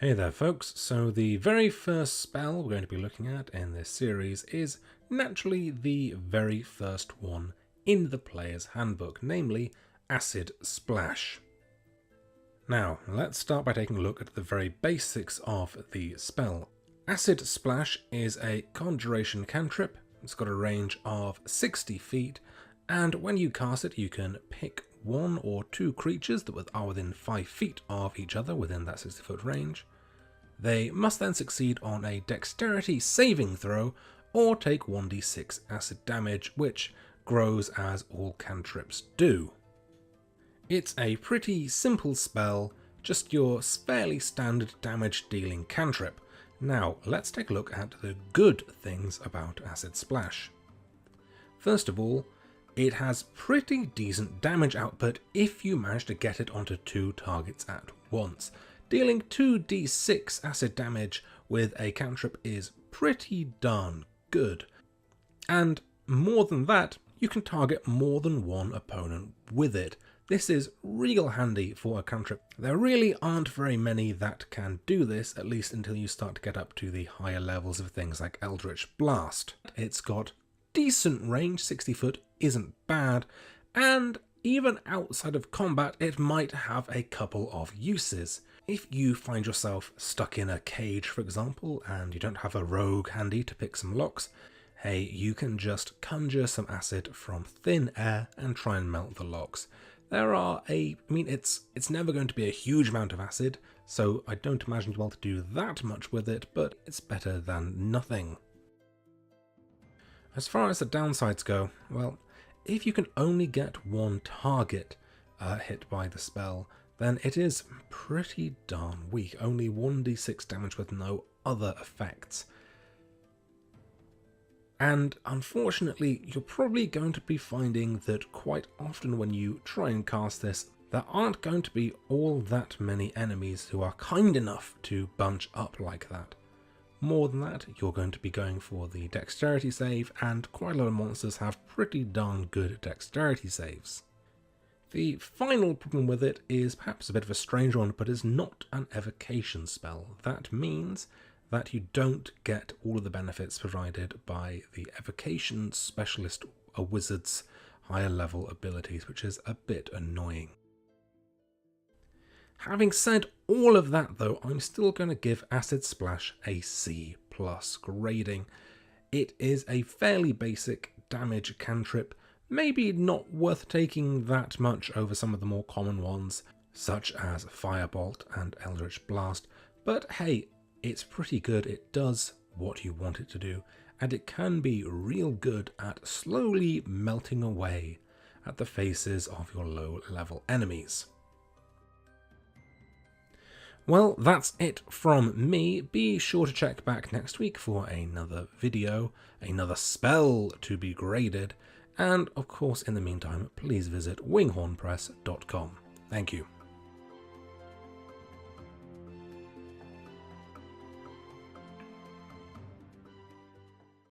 Hey there folks, so the very first spell we're going to be looking at in this series is naturally the very first one in the player's handbook, namely Acid Splash. Now, let's start by taking a look at the very basics of the spell. Acid Splash is a conjuration cantrip. It's got a range of 60 feet, and when you cast it you can pick one or two creatures that are within 5 feet of each other within that 60-foot range. They must then succeed on a dexterity saving throw or take 1d6 acid damage, which grows as all cantrips do. It's a pretty simple spell, just your fairly standard damage dealing cantrip. Now let's take a look at the good things about Acid Splash. First of all, it has pretty decent damage output if you manage to get it onto 2 targets at once. Dealing 2d6 acid damage with a cantrip is pretty darn good. And more than that, you can target more than one opponent with it. This is real handy for a cantrip. There really aren't very many that can do this, at least until you start to get up to the higher levels of things like Eldritch Blast. It's got decent range, 60 foot isn't bad, and even outside of combat it might have a couple of uses. If you find yourself stuck in a cage, for example, and you don't have a rogue handy to pick some locks, hey, you can just conjure some acid from thin air and try and melt the locks. It's never going to be a huge amount of acid, so I don't imagine you'll be able to do that much with it, but it's better than nothing. As far as the downsides go, well, if you can only get one target hit by the spell, then it is pretty darn weak, only 1d6 damage with no other effects. And unfortunately, you're probably going to be finding that quite often when you try and cast this, there aren't going to be all that many enemies who are kind enough to bunch up like that. More than that, you're going to be going for the dexterity save, and quite a lot of monsters have pretty darn good dexterity saves. The final problem with it is perhaps a bit of a strange one, but is not an evocation spell. That means that you don't get all of the benefits provided by the evocation specialist wizard's higher level abilities, which is a bit annoying. Having said all of that though, I'm still going to give Acid Splash a C+ grading. It is a fairly basic damage cantrip, maybe not worth taking that much over some of the more common ones, such as Firebolt and Eldritch Blast, but hey, it's pretty good. It does what you want it to do, and it can be real good at slowly melting away at the faces of your low-level enemies. Well, that's it from me. Be sure to check back next week for another video, another spell to be graded, and of course in the meantime please visit winghornpress.com. Thank you.